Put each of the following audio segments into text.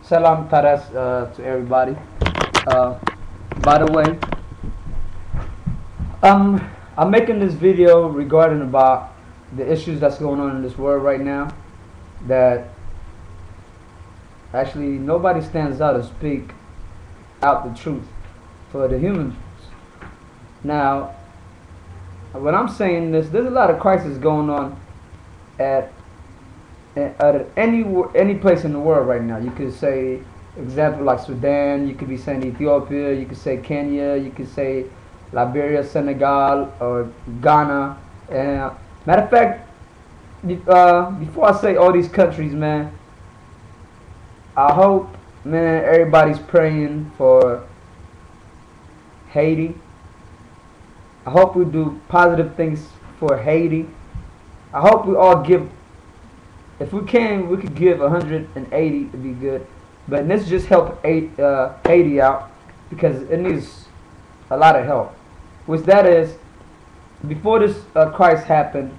Salam Taras to everybody. Uh, by the way, I'm making this video regarding about the issues that's going on in this world right now. That actually nobody stands out to speak out the truth for the humans. Now, when I'm saying this, there's a lot of crisis going on at any place in the world right now. You could say, example like Sudan. You could be saying Ethiopia. You could say Kenya. You could say Liberia, Senegal, or Ghana. And matter of fact, before I say all these countries, man, I hope, man, everybody's praying for Haiti. I hope we do positive things for Haiti. I hope we all give. If we can, we could give 180 to be good. But let's just help Haiti out because it needs a lot of help. Which that is, before this crisis happened,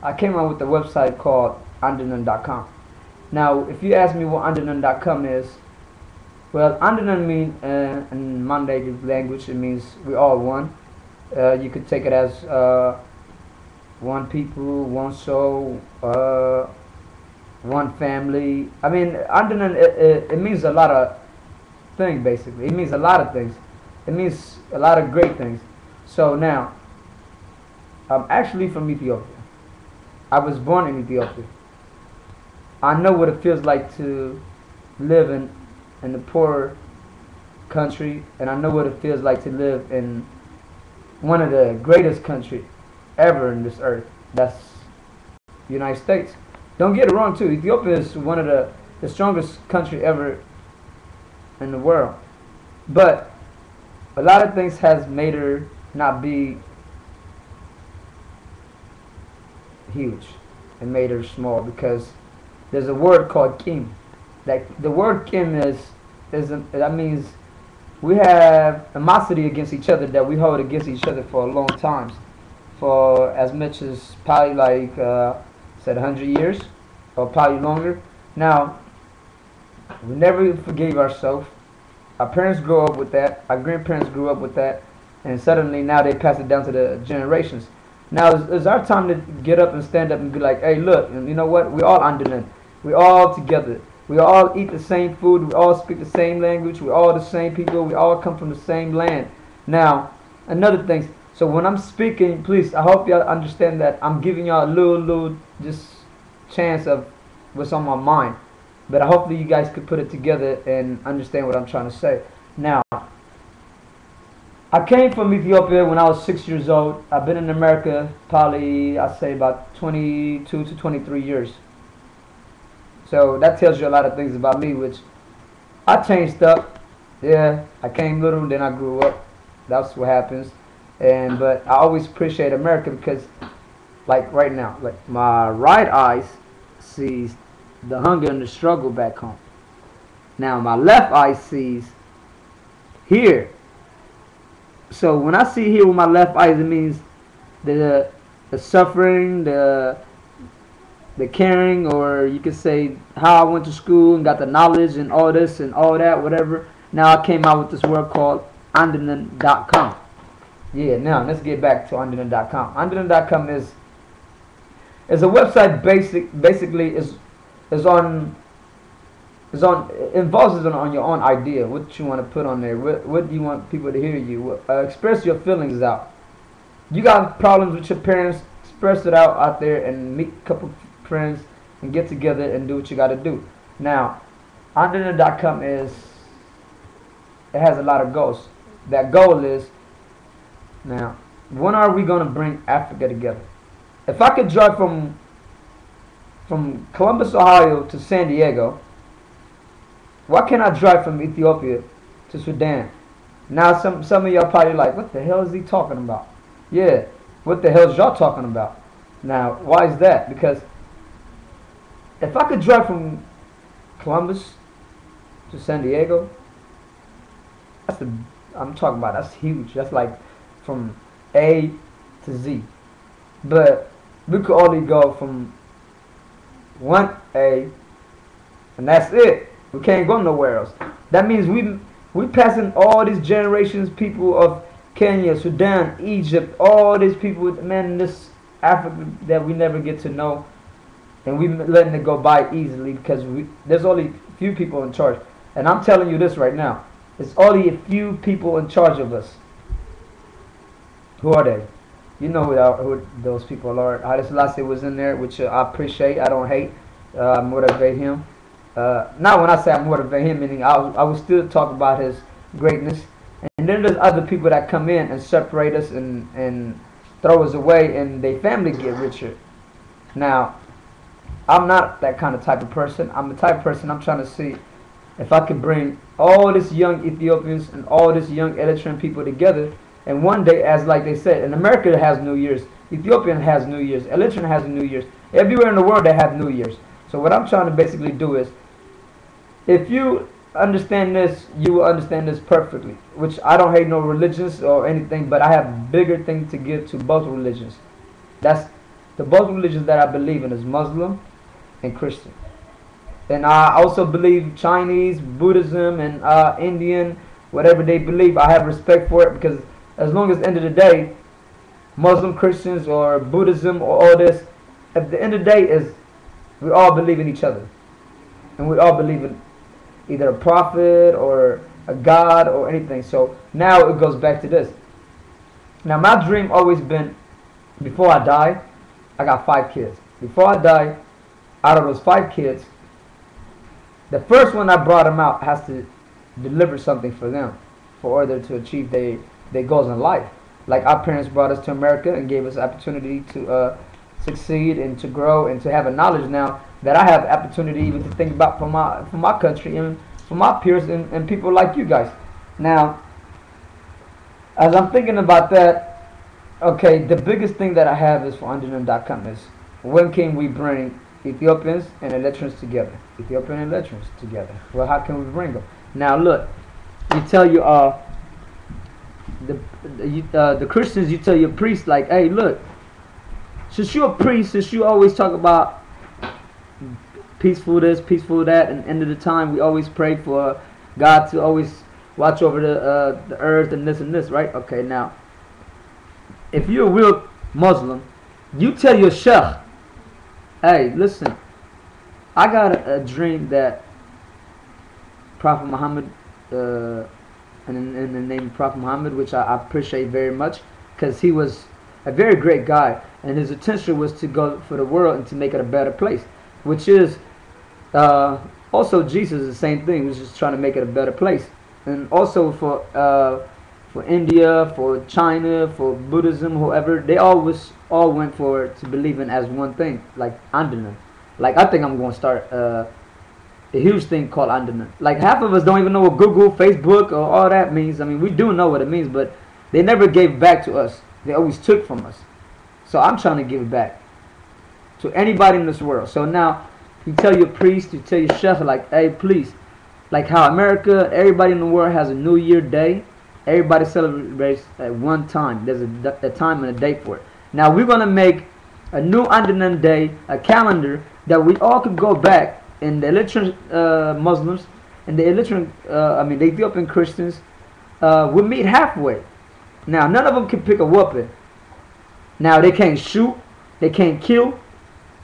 I came out with a website called andnen.com. Now, if you ask me what andnen.com is, well, andnen means in my native language, it means we all one. You could take it as one people, one soul, one family. I mean, andnen, it means a lot of things, basically. It means a lot of things. It means a lot of great things. So now, I'm actually from Ethiopia. I was born in Ethiopia. I know what it feels like to live in a poor country, and I know what it feels like to live in one of the greatest countries ever in this earth. That's the United States. Don't get it wrong too. Ethiopia is one of the strongest country ever in the world. But a lot of things has made her not be huge and made her small because there's a word called kim. Like the word kim that means we have animosity against each other that we hold against each other for a long time, for as much as probably like said 100 years or probably longer. Now we never forgave ourselves. Our parents grew up with that. Our grandparents grew up with that, and suddenly now they pass it down to the generations. Now it's our time to get up and stand up and be like, hey, look, you know what? We all andnen. We all together. We all eat the same food. We all speak the same language. We all the same people. We all come from the same land. Now, another thing. So when I'm speaking, please, I hope y'all understand that I'm giving y'all a little just chance of what's on my mind. But hopefully you guys could put it together and understand what I'm trying to say. Now, I came from Ethiopia when I was 6 years old. I've been in America probably, I'd say about 22 to 23 years. So that tells you a lot of things about me, which I changed up. Yeah, I came little, then I grew up. That's what happens. But I always appreciate America because, like right now, like my right eye sees the hunger and the struggle back home. Now my left eye sees here. So when I see here with my left eye, it means the suffering, the caring, or you could say how I went to school and got the knowledge and all this and all that, whatever. Now I came out with this word called andnen.com. Yeah, now let's get back to andnen.com. Andnen.com is a website basically involves on your own idea, what you want to put on there, what do you want people to hear you, express your feelings out. You got problems with your parents, express it out there and meet a couple friends and get together and do what you got to do. Now, andnen.com it has a lot of goals. That goal is, now, when are we going to bring Africa together? If I could drive from Columbus, Ohio to San Diego, why can't I drive from Ethiopia to Sudan? Now some of y'all probably like, what the hell is he talking about? Yeah, what the hell is y'all talking about? Now, why is that? Because if I could drive from Columbus to San Diego, I'm talking about, that's huge. That's like from A to Z. But we could only go from 1A, and that's it. We can't go nowhere else. That means we passing all these generations, people of Kenya, Sudan, Egypt, all these people, man, this Africa that we never get to know, and we letting it go by easily because there's only a few people in charge. And I'm telling you this right now, it's only a few people in charge of us. Who are they? You know who those people are. Haile Selassie was in there, which I appreciate. I don't hate. Motivate him. Not when I say I motivate him, meaning I will still talk about his greatness. And then there's other people that come in and separate us and throw us away, and their family get richer. Now, I'm not that kind of type of person. I'm the type of person I'm trying to see if I can bring all these young Ethiopians and all these young Eritrean people together. And one day, as like they said, in America has New Year's, Ethiopian has New Year's, Eritrean has New Year's. Everywhere in the world they have New Year's. So what I'm trying to basically do is, if you understand this, you will understand this perfectly. Which I don't hate no religions or anything, but I have bigger things to give to both religions. That's the both religions that I believe in is Muslim and Christian. And I also believe Chinese, Buddhism, and Indian, whatever they believe, I have respect for it because as long as at the end of the day, Muslim, Christians, or Buddhism, or all this, at the end of the day is we all believe in each other. And we all believe in either a prophet or a God or anything. So now it goes back to this. Now my dream always been, before I die, I got 5 kids. Before I die, out of those 5 kids, the first one I brought them out has to deliver something for them for order to achieve their goals in life. Like our parents brought us to America and gave us opportunity to succeed and to grow and to have a knowledge now that I have opportunity even to think about for my country and for my peers and people like you guys. Now, as I'm thinking about that, okay, the biggest thing that I have is for andnen.com is when can we bring Ethiopians and Eritreans together? Ethiopian and Eritreans together. Well, how can we bring them? Now, look, you tell your the Christians, you tell your priest like, hey, look, since you're a priest, since you always talk about peaceful this, peaceful that, and end of the time we always pray for God to always watch over the earth and this, right? Okay, now, if you're a real Muslim, you tell your sheikh, hey, listen, I got a dream that Prophet Muhammad, in the name of Prophet Muhammad, which I appreciate very much, because he was a very great guy, and his intention was to go for the world and to make it a better place, which is also Jesus, the same thing, was just trying to make it a better place, and also for India, for China, for Buddhism, whoever, they all went for to believing as one thing, like andnen. Like I think I'm going to start a huge thing called andnen. Like half of us don't even know what Google, Facebook, or all that means. I mean, we do know what it means, but they never gave back to us. They always took from us. So I'm trying to give it back to anybody in this world. So now you tell your priest, you tell your chef, like, hey, please, like how America, everybody in the world has a New Year day. Everybody celebrates at one time. There's a time and a date for it. Now we're gonna make a new andnen day, a calendar that we all could go back, and the Eritrean Muslims and the Eritrean, the Ethiopian Christians, will meet halfway. Now none of them can pick a weapon. Now they can't shoot, they can't kill.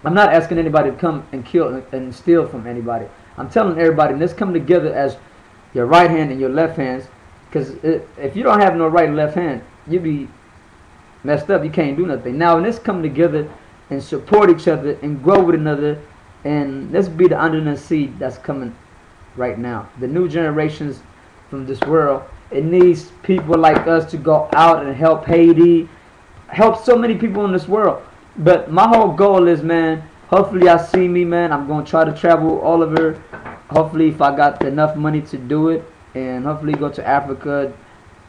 I'm not asking anybody to come and kill and steal from anybody. I'm telling everybody, let's come together as your right hand and your left hands. Because if you don't have no right and left hand, you be messed up. You can't do nothing. Now, let's come together and support each other and grow with another. And let's be the andnen seed that's coming right now. The new generations from this world. It needs people like us to go out and help Haiti. Help so many people in this world. But my whole goal is, man, hopefully I see me, man. I'm going to try to travel all over. Hopefully if I got enough money to do it. And hopefully go to Africa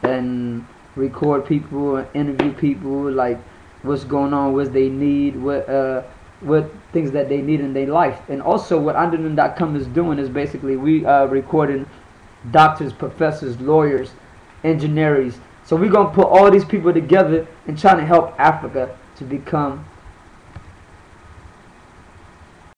and record people and interview people, like what's going on, what they need, what things that they need in their life. And also what andnen.com is doing is basically we are recording doctors, professors, lawyers, engineers. So we're going to put all these people together and trying to help Africa to become